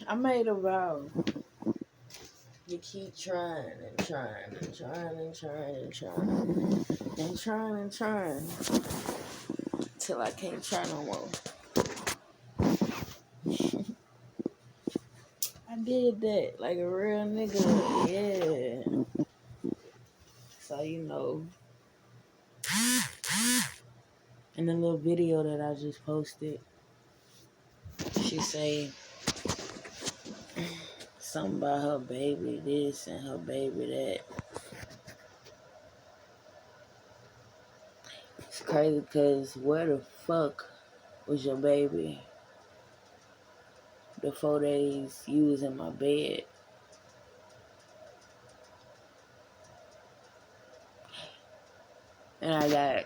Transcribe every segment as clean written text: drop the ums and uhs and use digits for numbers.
I made a vow. You keep trying and trying and trying and trying and trying and trying and trying till I can't try no more. I did that like a real nigga, yeah. So in the little video that I just posted, she say something about her baby this and her baby that. It's crazy because where the fuck was your baby the 4 days you was in my bed? And I got,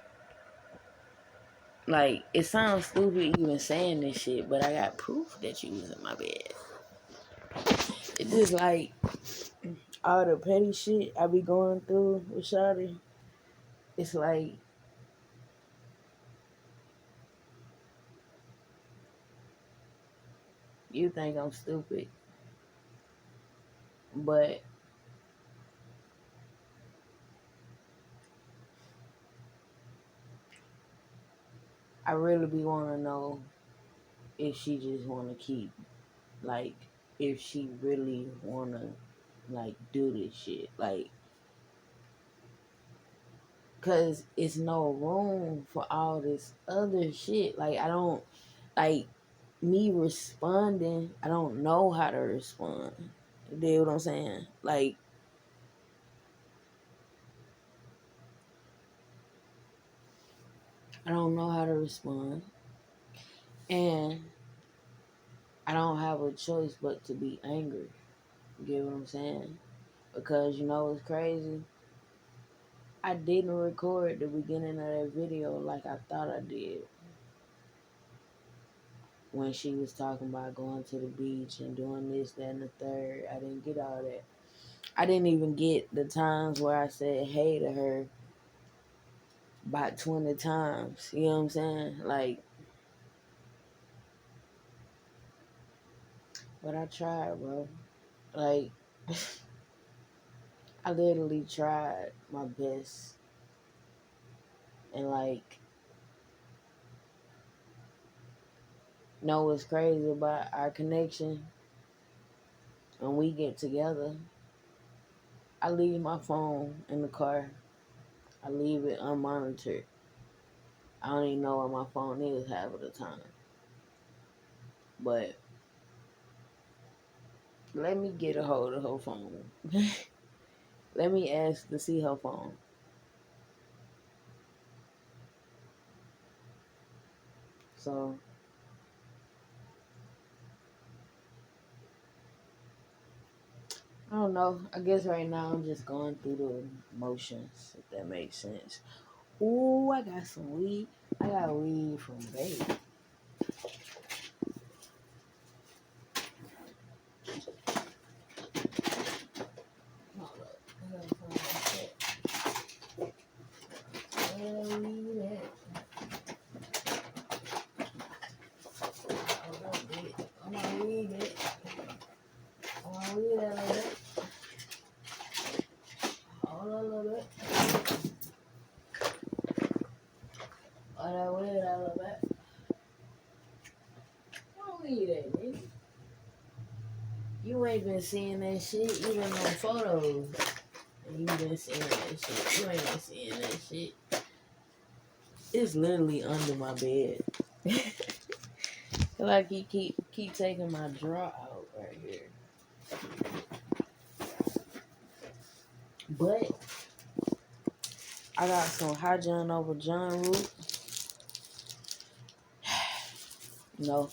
like, it sounds stupid even saying this shit, but I got proof that you was in my bed. It's just like all the petty shit I be going through with Shawty. It's like you think I'm stupid, but I really be want to know if she just want to keep, like, if she really want to, like, do this shit. Like, because it's no room for all this other shit. Like, I don't, like, me responding, I don't know how to respond. You dig what I'm saying? Like, I don't know how to respond. And I don't have a choice but to be angry. You get what I'm saying? Because you know what's crazy? I didn't record the beginning of that video like I thought I did. When she was talking about going to the beach and doing this, that, and the third. I didn't get all that. I didn't even get the times where I said hey to her about 20 times. You know what I'm saying? Like, but I tried, bro. Like, I literally tried my best. And, like, know what's crazy about our connection? When we get together, I leave my phone in the car. I leave it unmonitored. I don't even know where my phone is half of the time. But let me get a hold of her phone. Let me ask to see her phone. So, I don't know. I guess right now I'm just going through the motions, if that makes sense. Ooh, I got some weed. I got weed from Babe. Hold up. I gotta find my shit. Where weed at? Hold up, bitch. I'm gonna read it. I'm gonna read that a little bit. Hold on a little bit. Oh, that weed a little bit. Don't read that, nigga. You ain't been seeing that shit even on photos. And you been seeing that shit. You ain't been seeing that shit. It's literally under my bed. Like he keep taking my draw out right here. But I got some high John over John root. No.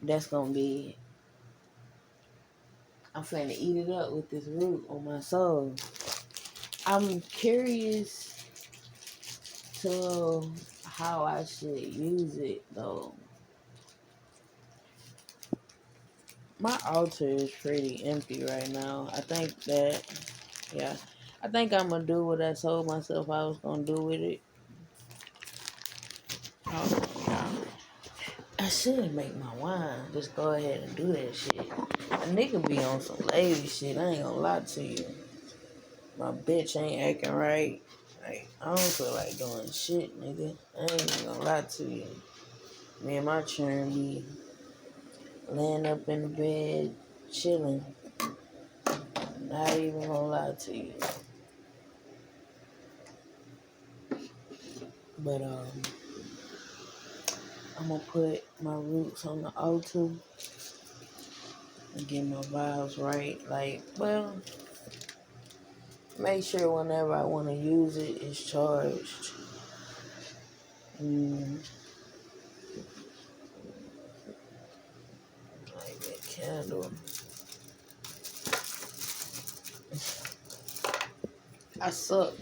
That's gonna be, I'm finna eat it up with this root on my soul. I'm curious to how I should use it though. My altar is pretty empty right now. I think that, yeah, I think I'm gonna do what I told myself I was gonna do with it. Hold on, y'all. I should make my wine. Just go ahead and do that shit. A nigga be on some lazy shit. I ain't gonna lie to you. My bitch ain't acting right. Like, I don't feel like doing shit, nigga. I ain't even gonna lie to you. Me and my churn be laying up in the bed, chilling. Not even gonna lie to you. But, I'm gonna put my roots on the altar and get my vibes right. Like, well, make sure whenever I want to use it, it's charged. Like that candle. I suck.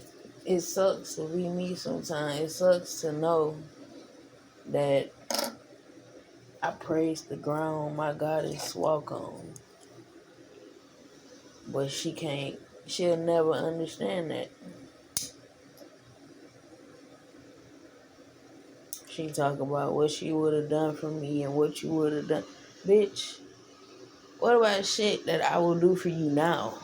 It sucks to be me sometimes. It sucks to know that I praise the ground my goddess walk on. But she'll never understand that. She talk about what she would have done for me and what you would have done. Bitch, what about shit that I will do for you now?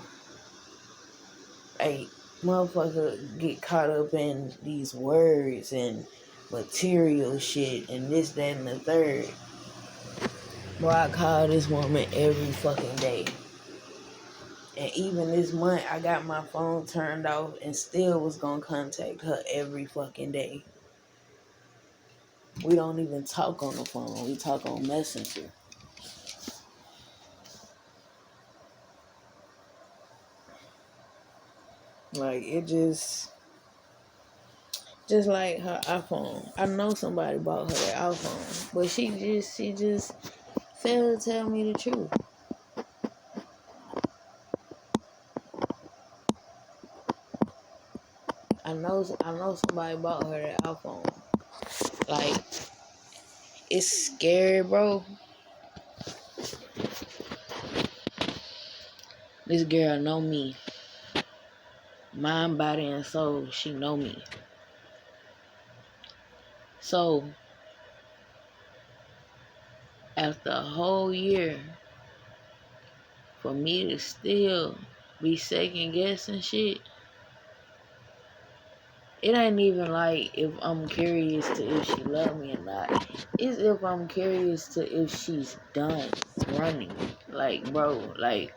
Like, motherfucker get caught up in these words and material shit and this, that, and the third. Bro, I call this woman every fucking day. And even this month, I got my phone turned off and still was gonna contact her every fucking day. We don't even talk on the phone. We talk on Messenger. Like, it just like her iPhone. I know somebody bought her that iPhone, but she just failed to tell me the truth. I know somebody bought her that iPhone. Like, it's scary, bro. This girl know me. Mind, body, and soul, she know me. So, after a whole year, for me to still be second guessing shit, it ain't even like if I'm curious to if she love me or not. It's if I'm curious to if she's done running. Like, bro, like,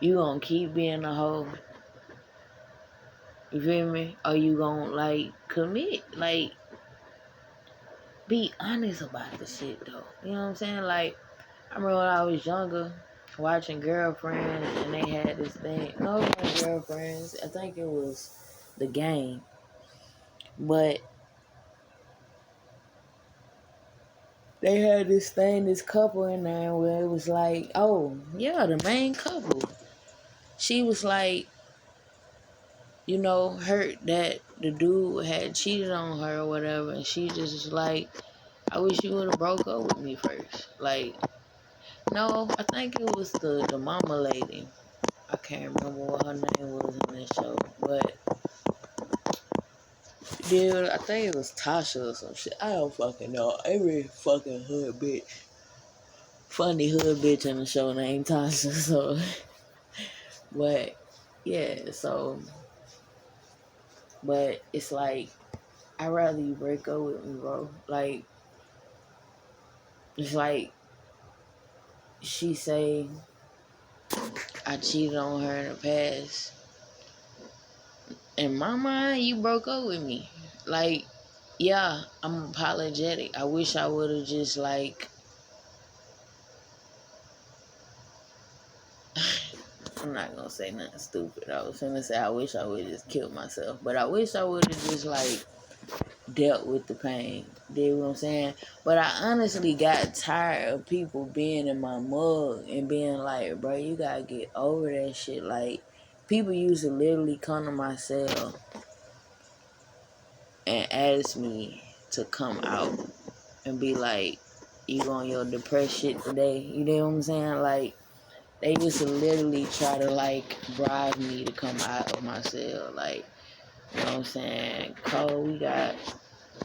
you gonna keep being a hoe? You feel me? Or you gonna, like, commit? Like, be honest about the shit, though. You know what I'm saying? Like, I remember when I was younger, watching Girlfriends, and they had this thing. No, it wasn't Girlfriends. I think it was The Game. But they had this thing, this couple in there, where it was like, oh, yeah, the main couple. She was like, you know, hurt that the dude had cheated on her or whatever. And she just was like, I wish you would have broke up with me first. Like, no, I think it was the mama lady. I can't remember what her name was in that show. But, dude, I think it was Tasha or some shit. I don't fucking know. Every fucking hood bitch. Funny hood bitch in the show named Tasha. So, but, yeah, so, but it's like, I'd rather you break up with me, bro. Like, it's like, she say I cheated on her in the past. In my mind, you broke up with me. Like, yeah, I'm apologetic. I wish I would have just, like, I'm not gonna say nothing stupid. I was gonna say I wish I would have just killed myself. But I wish I would have just, like, dealt with the pain. You know what I'm saying? But I honestly got tired of people being in my mug and being like, bro, you gotta get over that shit. Like, people used to literally come to my cell and ask me to come out and be like, you on your depressed shit today? You know what I'm saying? Like, they used to literally try to, like, bribe me to come out of my cell. Like, you know what I'm saying? Cole, we got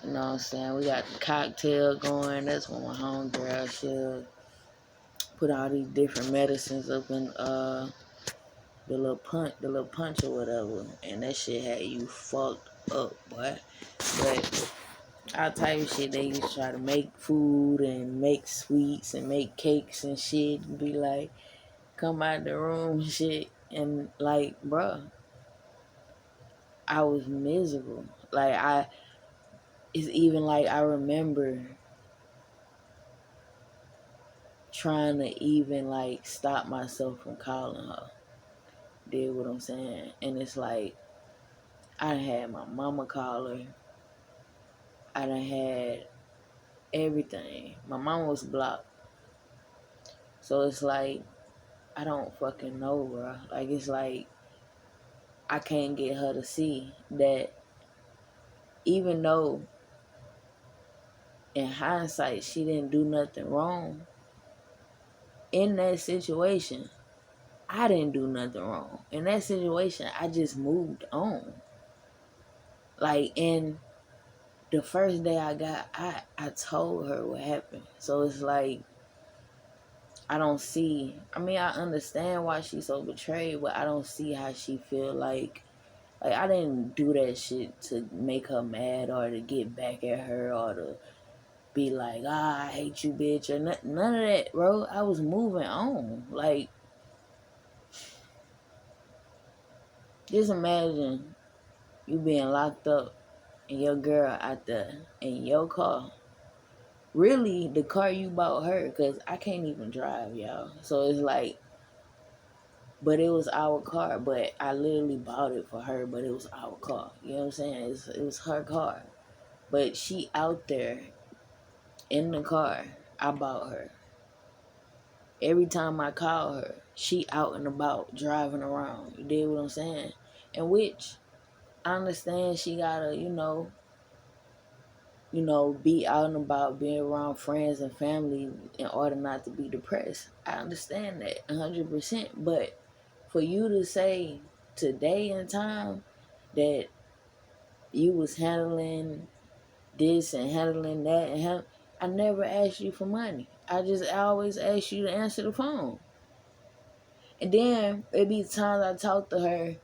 You know what I'm saying? We got the cocktail going. That's when my homegirl, she'll put all these different medicines up in the little punch or whatever, and that shit had you fucked up, boy. But all type of shit, they used to try to make food and make sweets and make cakes and shit, and be like, come out the room and shit, and like, bruh, I was miserable. It's even like I remember trying to even like stop myself from calling her. Did what I'm saying, and it's like I done had my mama call her. I done had everything. My mom was blocked. So it's like, I don't fucking know, bro. Like, it's like, I can't get her to see that even though in hindsight she didn't do nothing wrong, in that situation, I didn't do nothing wrong. In that situation, I just moved on. Like, in the first day I told her what happened. So it's like, I don't see. I mean, I understand why she's so betrayed, but I don't see how she feel like I didn't do that shit to make her mad or to get back at her or to be like, I hate you, bitch, or none of that, bro. I was moving on. Like, just imagine you being locked up and your girl out there in your car. Really, the car you bought her, because I can't even drive, y'all. So it's like, but it was our car, but I literally bought it for her, but it was our car. You know what I'm saying? It was her car. But she out there in the car I bought her. Every time I call her, she out and about driving around. You dig what I'm saying? And which I understand she gotta, be out and about, being around friends and family in order not to be depressed. I understand that 100%. But for you to say today in time that you was handling this and handling that I never asked you for money. I always asked you to answer the phone. And then it be times I talk to her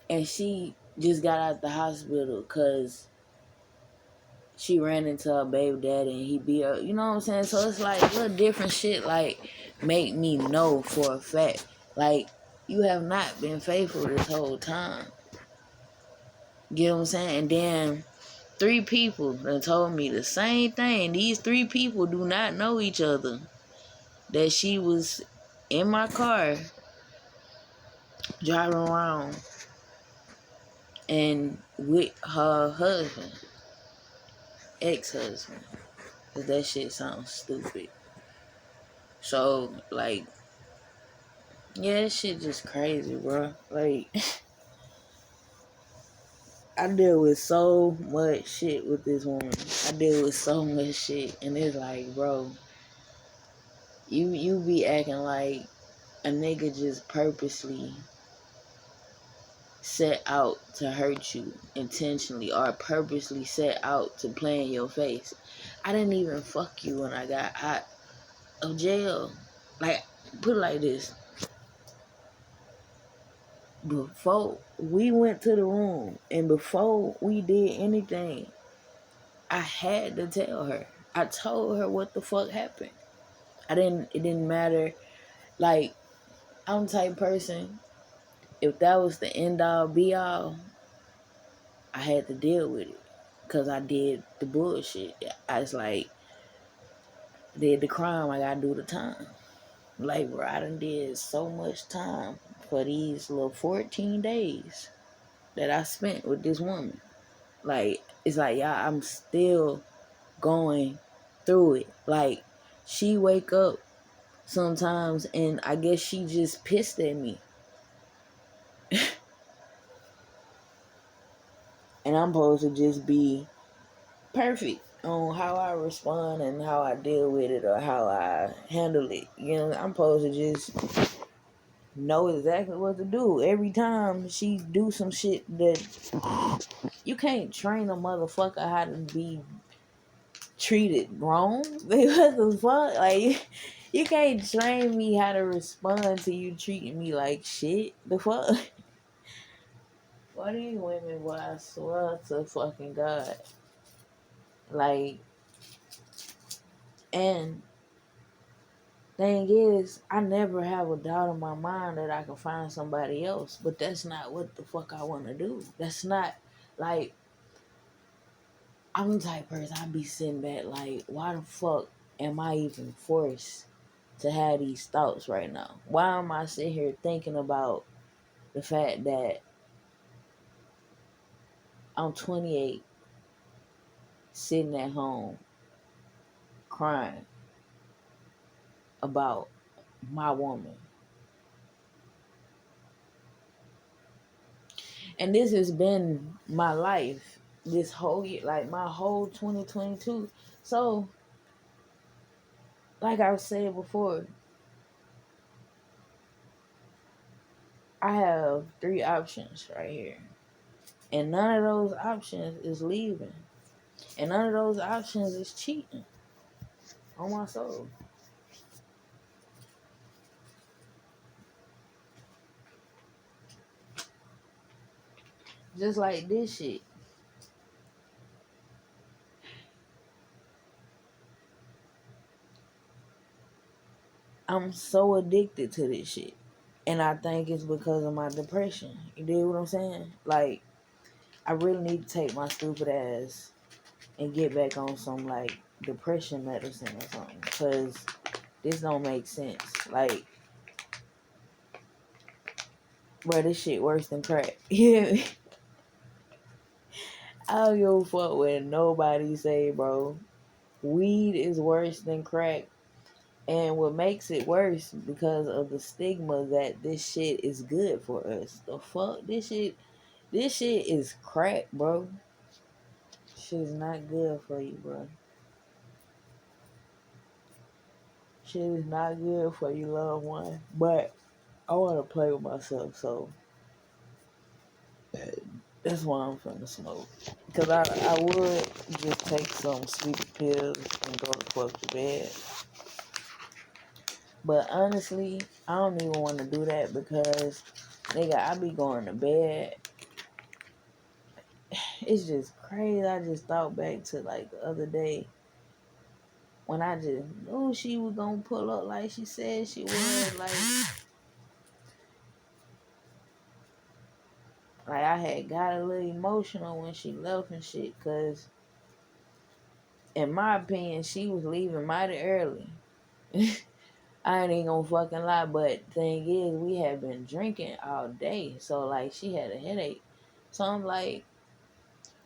and she just got out the hospital because she ran into her baby daddy and he beat her. You know what I'm saying? So it's like little different shit like make me know for a fact. Like, you have not been faithful this whole time. You know what I'm saying? And then 3 people that told me the same thing. These 3 people do not know each other. That she was in my car driving around and with her husband, ex-husband. Cause that shit sounds stupid. So, like, yeah, that shit just crazy, bro. Like, I deal with so much shit with this woman. I deal with so much shit. And it's like, bro, you be acting like a nigga just purposely set out to hurt you intentionally or purposely set out to play in your face. I didn't even fuck you when I got out of jail. Like, put it like this. Before we went to the room and before we did anything, I had to tell her. I told her what the fuck happened. It didn't matter. Like, I'm the type person, if that was the end all be all, I had to deal with it. Cause I did the bullshit. I was like, did the crime, I gotta do the time. Like, bro, I done did so much time for these little 14 days that I spent with this woman. Like, it's like, y'all, I'm still going through it. Like, she wake up sometimes and I guess she just pissed at me. And I'm supposed to just be perfect on how I respond and how I deal with it or how I handle it. You know, I'm supposed to just know exactly what to do. Every time she do some shit that You can't train a motherfucker how to be treated wrong. What the fuck? Like, you can't train me how to respond to you treating me like shit. The fuck? What are you women, boy? I swear to fucking God. Like, and thing is, I never have a doubt in my mind that I can find somebody else, but that's not what the fuck I want to do. That's not, like, I'm the type of person I be sitting back like, why the fuck am I even forced to have these thoughts right now? Why am I sitting here thinking about the fact that I'm 28, sitting at home, crying about my woman? And this has been my life this whole year, like my whole 2022. So, like I said before, I have three options right here. And none of those options is leaving. And none of those options is cheating on my soul. Just like this shit. I'm so addicted to this shit. And I think it's because of my depression. You dig what I'm saying? Like, I really need to take my stupid ass and get back on some, like, depression medicine or something. Because this don't make sense. Like, bro, this shit worse than crack. Yeah. I don't give a fuck what nobody say, bro. Weed is worse than crack. And what makes it worse because of the stigma that this shit is good for us. The fuck? This shit is crack, bro. Shit is not good for you, bro. Shit is not good for you, loved one. But I want to play with myself, so that's why I'm finna smoke. Because I would just take some sleeping pills and go to fuck to bed. But honestly, I don't even want to do that because, nigga, I be going to bed. It's just crazy. I just thought back to like the other day when I just knew she was gonna pull up like she said she would. Like I had got a little emotional when she left and shit. Cause in my opinion, she was leaving mighty early. I ain't even gonna fucking lie, but thing is, we had been drinking all day, so like she had a headache. So I'm like,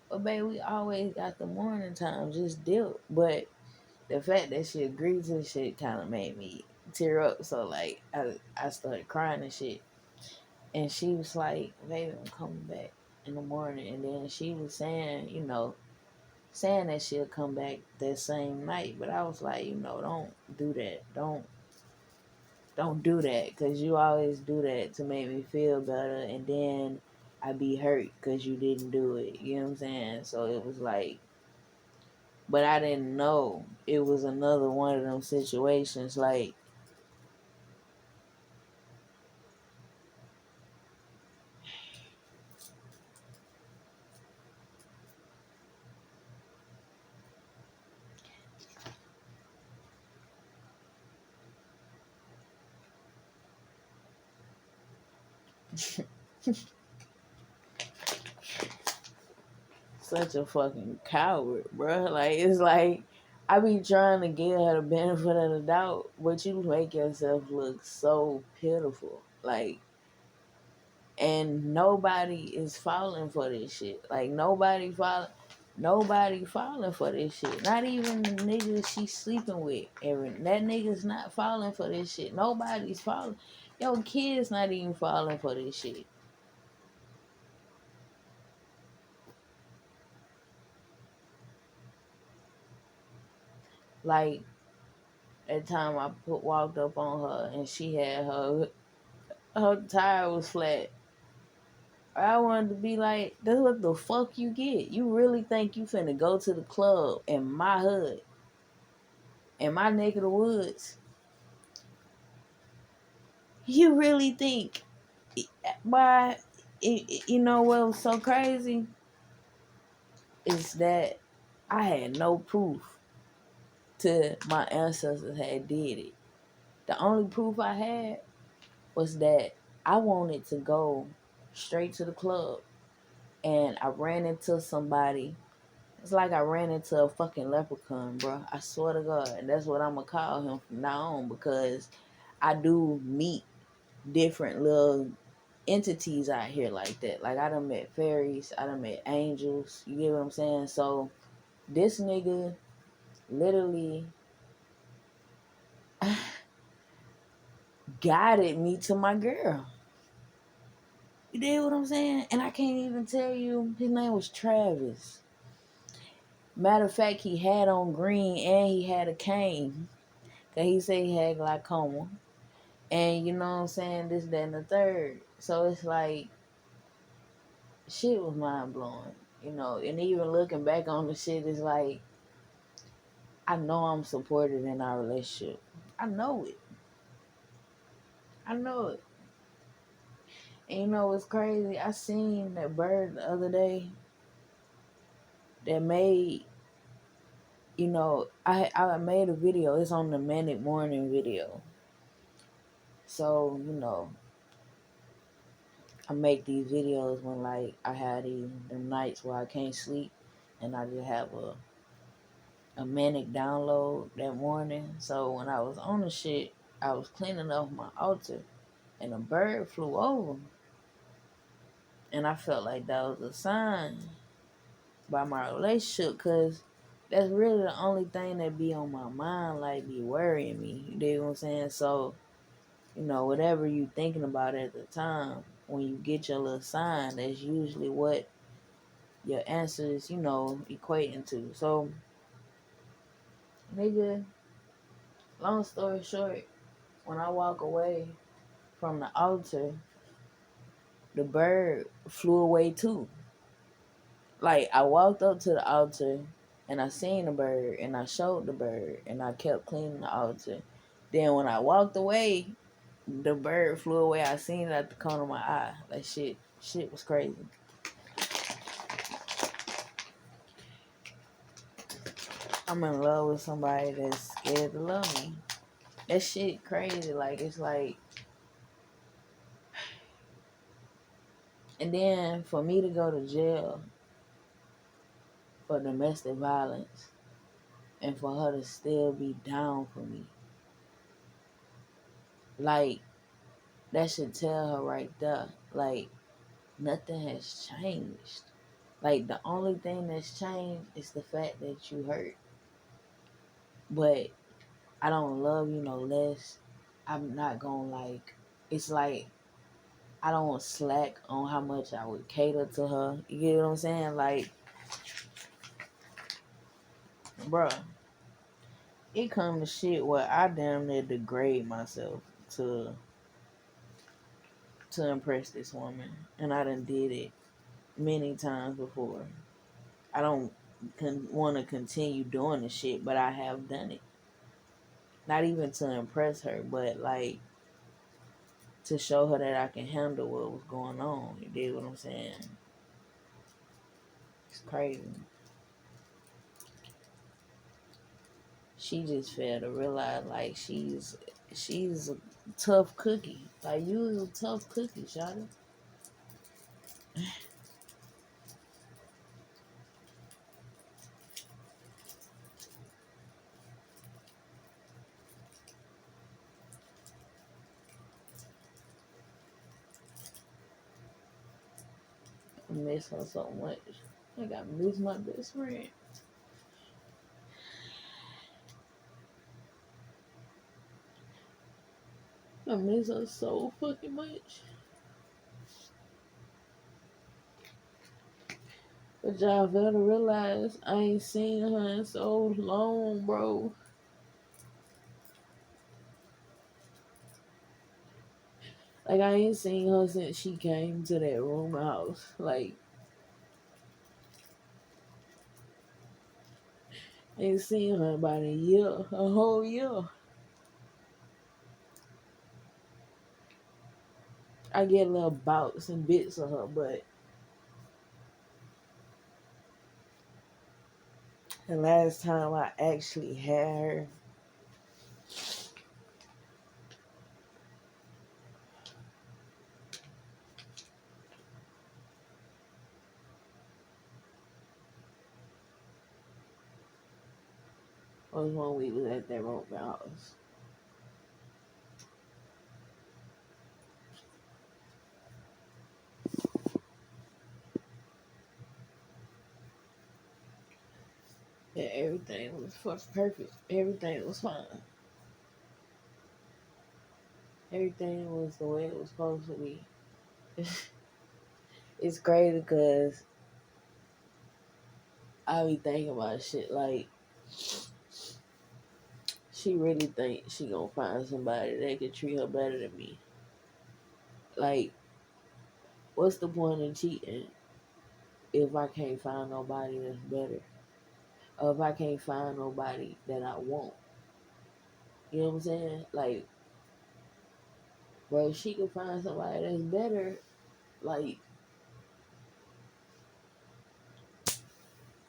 well, babe, we always got the morning time, just dip. But the fact that she agreed to the shit kind of made me tear up. So like I started crying and shit, and she was like, "Baby, I'm coming back in the morning." And then she was saying, saying that she'll come back that same night. But I was like, don't do that. Don't do that, because you always do that to make me feel better, and then I be hurt because you didn't do it. You know what I'm saying? So it was like, but I didn't know it was another one of them situations. Like, such a fucking coward, bruh. Like, it's like I be trying to give her the benefit of the doubt, but you make yourself look so pitiful. Like, and nobody is falling for this shit. Like, nobody falling for this shit. Not even the nigga she sleeping with. Erin. That nigga's not falling for this shit. Nobody's falling. Yo, kids not even falling for this shit. Like, that time I walked up on her and she had her tire was flat. I wanted to be like, that's what the fuck you get. You really think you finna go to the club in my hood, in my neck of the woods? You really think, why? You know what was so crazy is that I had no proof to my ancestors had did it. The only proof I had was that I wanted to go straight to the club, and I ran into somebody. It's like I ran into a fucking leprechaun, bro. I swear to God. And that's what I'm going to call him from now on, because I do meet different little entities out here like that. Like, I done met fairies. I done met angels. You get what I'm saying? So, this nigga literally guided me to my girl. You did what I'm saying? And I can't even tell you, his name was Travis. Matter of fact, he had on green and he had a cane. Cause he said he had glaucoma. And you know what I'm saying? This, that, and the third. So it's like, shit was mind blowing. You know, and even looking back on the shit, it's like, I know I'm supported in our relationship. I know it. I know it. And you know what's crazy? I seen that bird the other day that made, you know, I made a video. It's on the Manic Morning video. So, you know, I make these videos when like I had the nights where I can't sleep and I just have a manic download that morning. So when I was on the shit, I was cleaning off my altar and a bird flew over. And I felt like that was a sign by my relationship, because that's really the only thing that be on my mind, like be worrying me. You dig what I'm saying? So, you know, whatever you thinking about at the time, when you get your little sign, that's usually what your answers, you know, equating to. So, nigga, long story short, when I walk away from the altar, the bird flew away too. Like, I walked up to the altar and I seen the bird and I showed the bird and I kept cleaning the altar. Then when I walked away, the bird flew away. I seen it at the corner of my eye. Like, shit was crazy. I'm in love with somebody that's scared to love me. That shit crazy. Like, it's like, and then for me to go to jail for domestic violence and for her to still be down for me, like, that should tell her right there, like, nothing has changed. Like, the only thing that's changed is the fact that you hurt. But I don't love you no less. I'm not gonna, like, it's like, I don't slack on how much I would cater to her. You get what I'm saying? Like, bruh, it come to shit where I damn near degrade myself to impress this woman, and I done did it many times before. I don't want to continue doing the shit, but I have done it. Not even to impress her, but like to show her that I can handle what was going on. You did what I'm saying? It's crazy. She just failed to realize, like, she's a tough cookie. Like, you was a tough cookie, shawty. I miss her so much. Like, I miss my best friend. I miss her so fucking much. But y'all fail to realize I ain't seen her in so long, bro. Like, I ain't seen her since she came to that room house. Like, ain't seen her about a year, a whole year. I get little bouts and bits of her, but the last time I actually had her, was when we was at that room house. Yeah, everything was perfect. Everything was fine. Everything was the way it was supposed to be. It's crazy because I be thinking about shit like she really think she gonna find somebody that can treat her better than me. Like, what's the point in cheating if I can't find nobody that's better? Or if I can't find nobody that I want? You know what I'm saying? Like, bro, if she can find somebody that's better, like,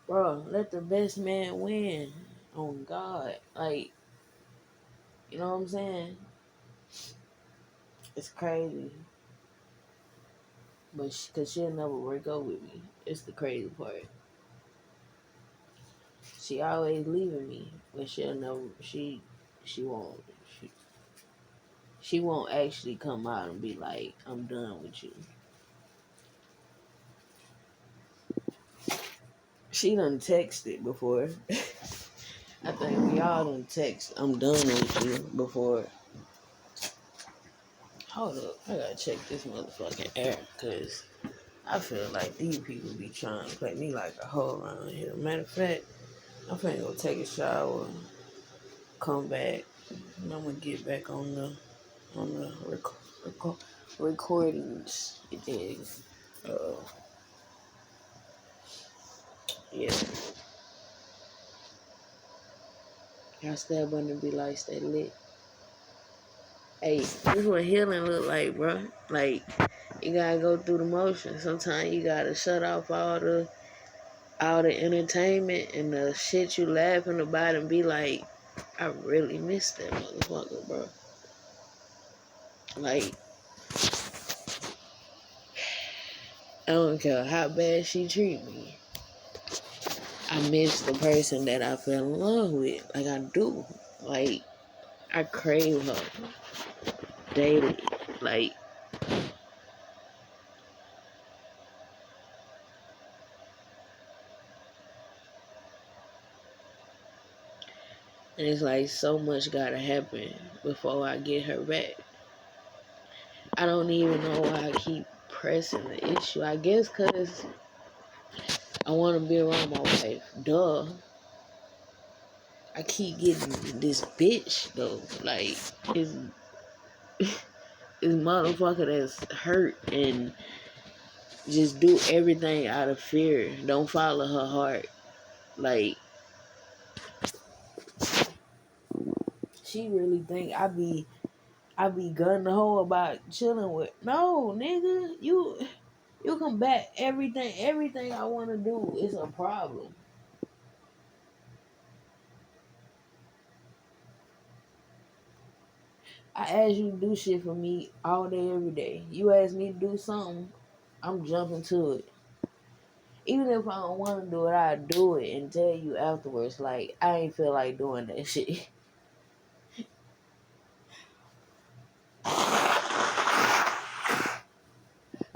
bro, let the best man win. On God. Like, you know what I'm saying? It's crazy. But cause she'll never break up with me. It's the crazy part. She always leaving me, but she'll never. She won't. She, she won't actually come out and be like, "I'm done with you." She done texted before. I think we all done text, "I'm done with you" before. Hold up, I gotta check this motherfucking air, cause I feel like these people be trying to play me like a hoe around here. Matter of fact, I'm finna go take a shower, come back, and I'm gonna get back on the recordings. It is. Uh, yeah. Y'all still gonna be like, stay lit. Hey, this is what healing look like, bro. Like, you gotta go through the motions. Sometimes you gotta shut off all the entertainment and the shit you laughing about and be like, I really miss that motherfucker, bro. Like, I don't care how bad she treat me. I miss the person that I fell in love with. Like, I do. Like, I crave her daily. Like, and it's like so much gotta happen before I get her back. I don't even know why I keep pressing the issue. I guess because I want to be around my wife. Duh. I keep getting this bitch, though. Like, it's this motherfucker that's hurt and just do everything out of fear. Don't follow her heart. Like, she really think I be gunning the hoe about chilling with. No, nigga, you combat everything I want to do is a problem. I ask you to do shit for me all day, every day. You ask me to do something, I'm jumping to it. Even if I don't want to do it, I do it and tell you afterwards, like, I ain't feel like doing that shit.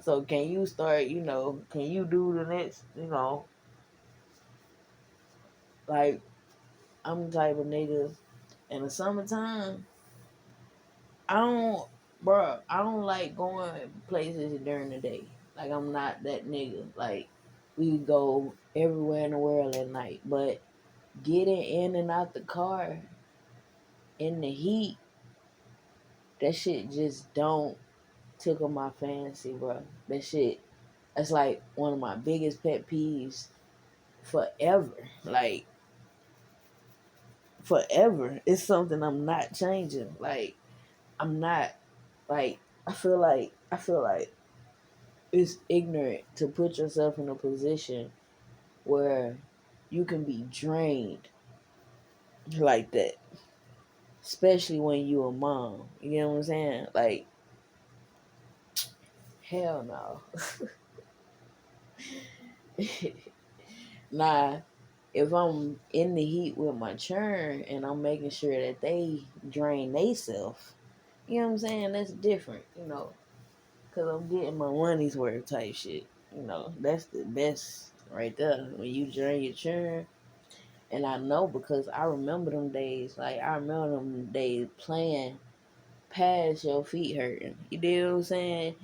So can you start, can you do the next, like, I'm the type of nigga in the summertime, I don't, I don't like going places during the day. Like, I'm not that nigga. Like, we go everywhere in the world at night, but getting in and out the car in the heat, that shit just don't tickle my fancy, bro. That shit, that's like one of my biggest pet peeves forever. Like, forever. It's something I'm not changing. Like, I'm not, like, I feel like it's ignorant to put yourself in a position where you can be drained like that, especially when you a mom. You know what I'm saying? Like, hell no. Nah, if I'm in the heat with my churn and I'm making sure that they drain theyself, you know what I'm saying? That's different, because I'm getting my money's worth type shit. That's the best right there. When you drain your churn, and I know because I remember them days. Like, I remember them days playing past your feet hurting. You know what I'm saying?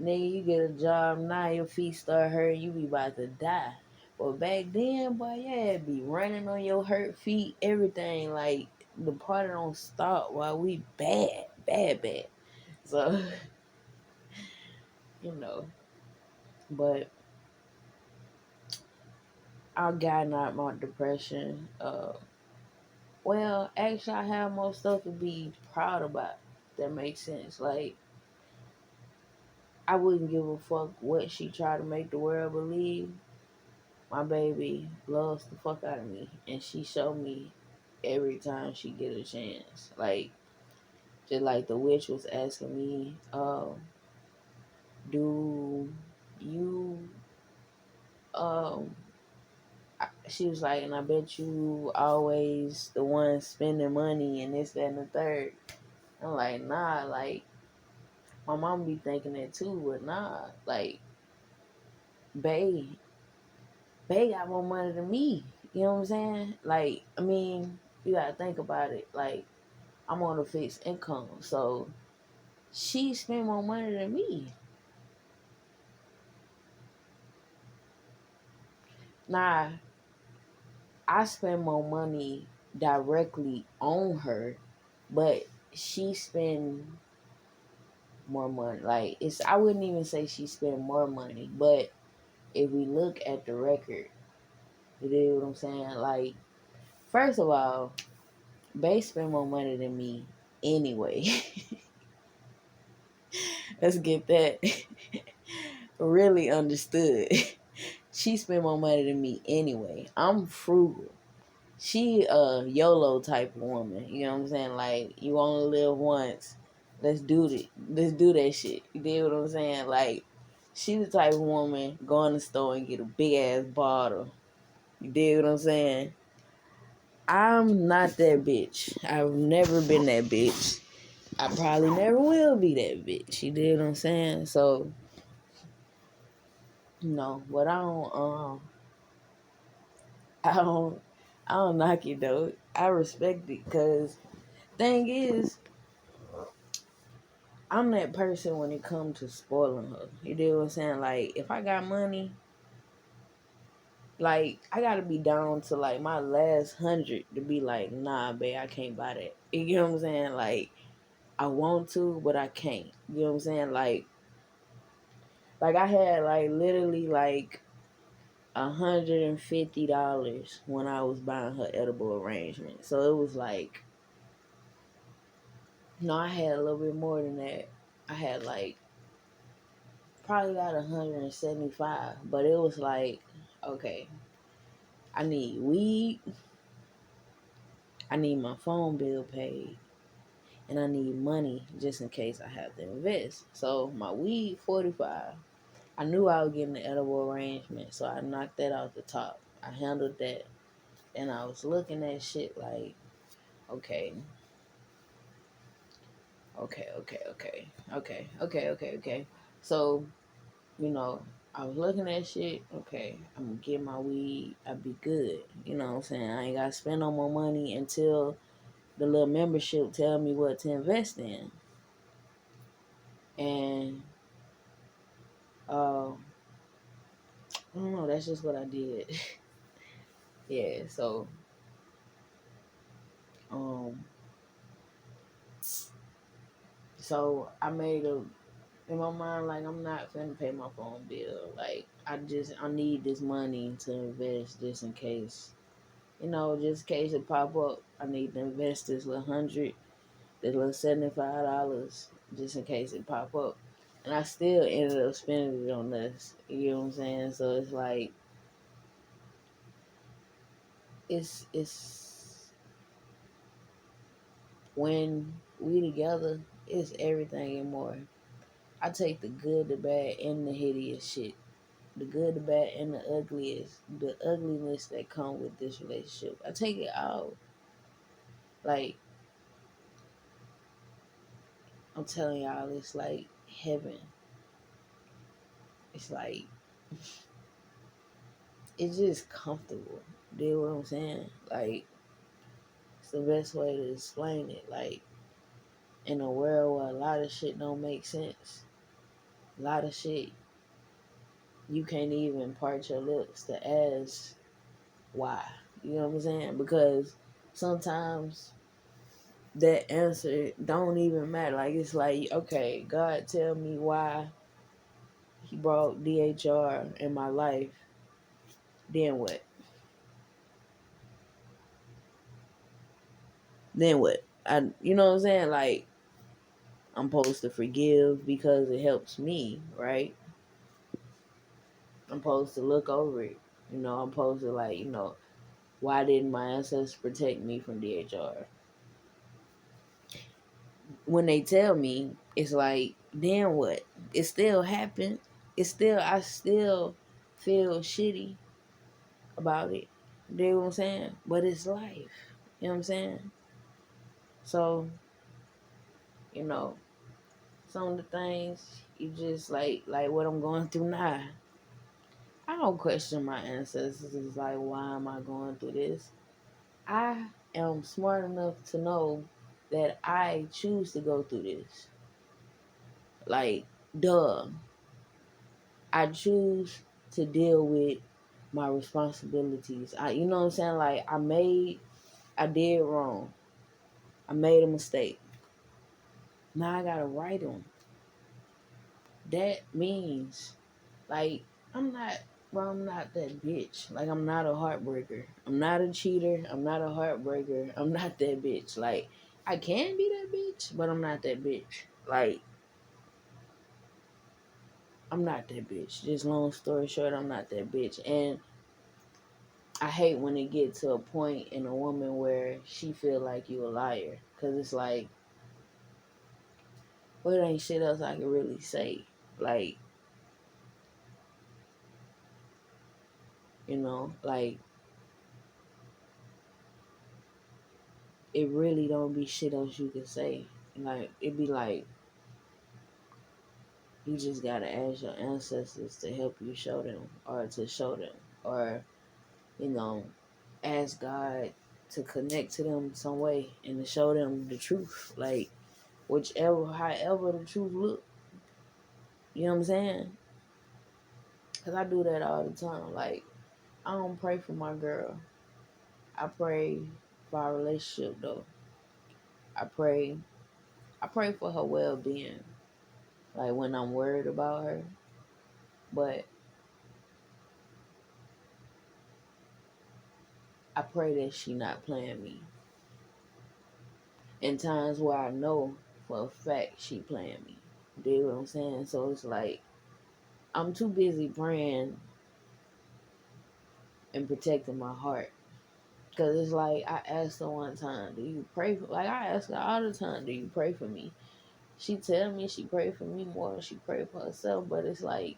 Nigga, you get a job now, your feet start hurting, you be about to die. But back then, boy, yeah, be running on your hurt feet, everything. Like, the party don't stop while we bad, bad, bad. So, you know. But I gotten out my depression. Well, actually, I have more stuff to be proud about. That makes sense. Like, I wouldn't give a fuck what she tried to make the world believe. My baby loves the fuck out of me, and she showed me every time she get a chance. Like, just like the witch was asking me, do you um she was like, and I bet you always the one spending money and this, that, and the third. I'm like, nah, like, my mom be thinking that too, but nah, like, babe, babe got more money than me. You know what I'm saying? Like, I mean, you gotta think about it. Like, I'm on a fixed income, so she spend more money than me. Now, I spend more money directly on her, but she spend more money. Like, I wouldn't even say she spend more money, but if we look at the record, you know what I'm saying? Like, first of all, Bay spend more money than me anyway. Let's get that really understood. She spend more money than me anyway. I'm frugal. She a YOLO type of woman. You know what I'm saying? Like, you only live once. Let's do it. Let's do that shit. You dig what I'm saying? Like, she the type of woman go in the store and get a big ass bottle. You dig what I'm saying? I'm not that bitch. I've never been that bitch. I probably never will be that bitch. You dig what I'm saying? So, no, but I don't, I don't knock it though. I respect it, cause thing is, I'm that person when it comes to spoiling her. You know what I'm saying? Like, if I got money, like, I gotta be down to like my last 100 to be like, nah, babe, I can't buy that. You know what I'm saying? Like, I want to, but I can't. You know what I'm saying? Like I had like literally like $150 when I was buying her edible arrangement. So it was like, no, I had a little bit more than that. I had like probably got 175, but it was like, okay, I need weed, I need my phone bill paid, and I need money just in case I have to invest. So my weed, 45. I knew I was getting the edible arrangement, so I knocked that out the top. I handled that, and I was looking at shit like, okay, okay. So, you know, I was looking at shit, okay, I'm gonna get my weed, I'll be good. You know what I'm saying? I ain't gotta spend no more money until the little membership tell me what to invest in. And I don't know, that's just what I did. Yeah, so um so I made a in my mind, like, I'm not finna pay my phone bill. Like, I need this money to invest just in case. Just in case it pop up. I need to invest this little $75, just in case it pop up. And I still ended up spending it on this. You know what I'm saying? So it's like it's when we together, it's everything and more. I take the good, the bad, and the hideous shit. The good, the bad, and the ugliness that come with this relationship. I take it all. Like, I'm telling y'all, it's like heaven. It's like, it's just comfortable. You know what I'm saying? Like, it's the best way to explain it. Like, in a world where a lot of shit don't make sense, a lot of shit you can't even part your lips to ask why. You know what I'm saying? Because sometimes that answer don't even matter. Like, it's like, okay, God, tell me why He brought DHR in my life. Then what? Then what? You know what I'm saying? Like, I'm supposed to forgive because it helps me, right? I'm supposed to look over it. I'm supposed to, like, why didn't my ancestors protect me from DHR? When they tell me, it's like, then what? It still happened. I still feel shitty about it. You know what I'm saying? But it's life. You know what I'm saying? So, you know, some of the things you just like what I'm going through now. I don't question my ancestors. It's like, why am I going through this? I am smart enough to know that I choose to go through this. Like, duh. I choose to deal with my responsibilities. You know what I'm saying? Like, I did wrong. I made a mistake. Now I gotta write them. That means, like, I'm not, I'm not that bitch. Like, I'm not a heartbreaker. I'm not a cheater. I'm not a heartbreaker. I'm not that bitch. Like, I can be that bitch, but I'm not that bitch. Like, I'm not that bitch. Just long story short, I'm not that bitch. And I hate when it get to a point in a woman where she feel like you a liar. Cause it's like, well, it ain't shit else I can really say. Like, like, it really don't be shit else you can say. Like, it be like, you just gotta ask your ancestors to help you show them, or to show them, or, you know, ask God to connect to them some way and to show them the truth. Like, however the truth look. You know what I'm saying? Cause I do that all the time. Like, I don't pray for my girl. I pray for our relationship though. I pray I pray for her well being. Like, when I'm worried about her. But I pray that she not playing me. In times where I know for a fact she playing me. Do you know what I'm saying? So it's like, I'm too busy praying and protecting my heart. Cause it's like, I asked her one time, do you pray for, like, I ask her all the time, do you pray for me? She tell me she pray for me more than she pray for herself, but it's like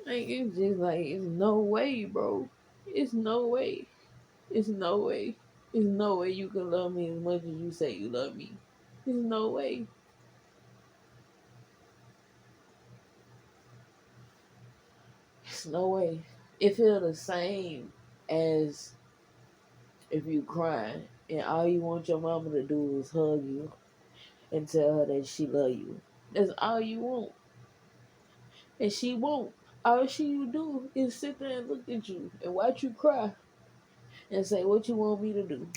it's just like, it's no way, bro. It's no way. It's no way. It's no way you can love me as much as you say you love me. There's no way. It's no way. It feel the same as if you cry and all you want your mama to do is hug you and tell her that she love you. That's all you want. And she won't. All she do is sit there and look at you and watch you cry and say, what you want me to do?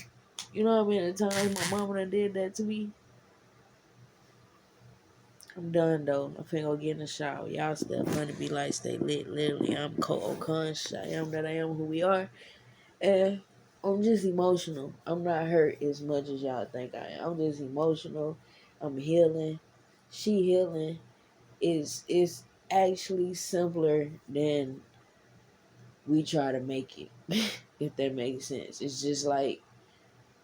You know what I mean? The times my mama done did that to me. I'm done though. I'm finna go get in the shower. Y'all still funny be like stay lit. Literally, I'm Cole Conch. I am that I am who we are. And I'm just emotional. I'm not hurt as much as y'all think I am. I'm just emotional. I'm healing. She healing. It's actually simpler than we try to make it. If that makes sense. It's just like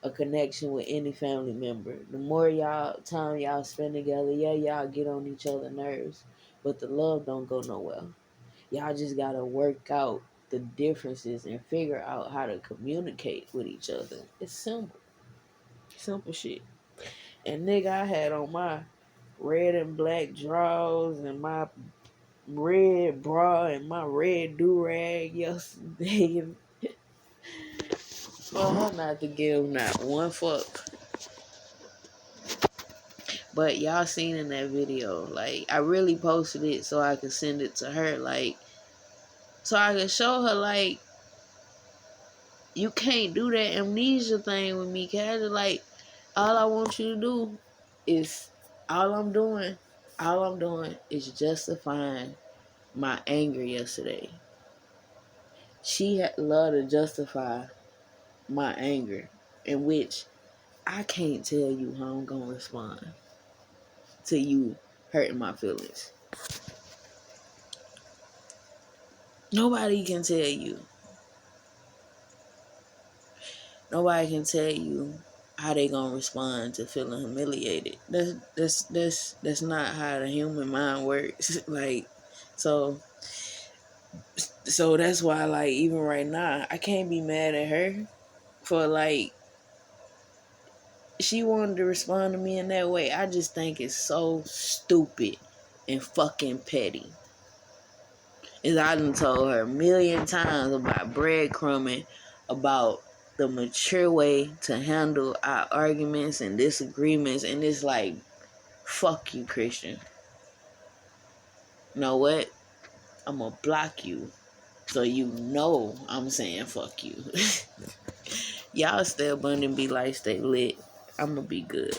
a connection with any family member. The more time y'all spend together, yeah, y'all get on each other's nerves, but the love don't go nowhere. Y'all just gotta work out the differences and figure out how to communicate with each other. It's simple shit. And nigga, I had on my red and black drawers and my red bra and my red do rag yesterday. For her not to give not one fuck. But y'all seen in that video, like, I really posted it so I could send it to her, like, so I could show her, like, you can't do that amnesia thing with me, casual. Like, all I want you to do is, all I'm doing is justifying my anger yesterday. She had love to justify my anger, in which I can't tell you how I'm gonna respond to you hurting my feelings. Nobody can tell you. Nobody can tell you how they gonna respond to feeling humiliated. That's not how the human mind works. Like, so that's why, like, even right now, I can't be mad at her for, like, she wanted to respond to me in that way. I just think it's so stupid and fucking petty. As I done told her a million times about breadcrumbing, about the mature way to handle our arguments and disagreements, and it's like, fuck you, Christian. You know what? I'm gonna block you so you know I'm saying fuck you. Y'all stay abundant, be like, stay lit. I'm gonna be good.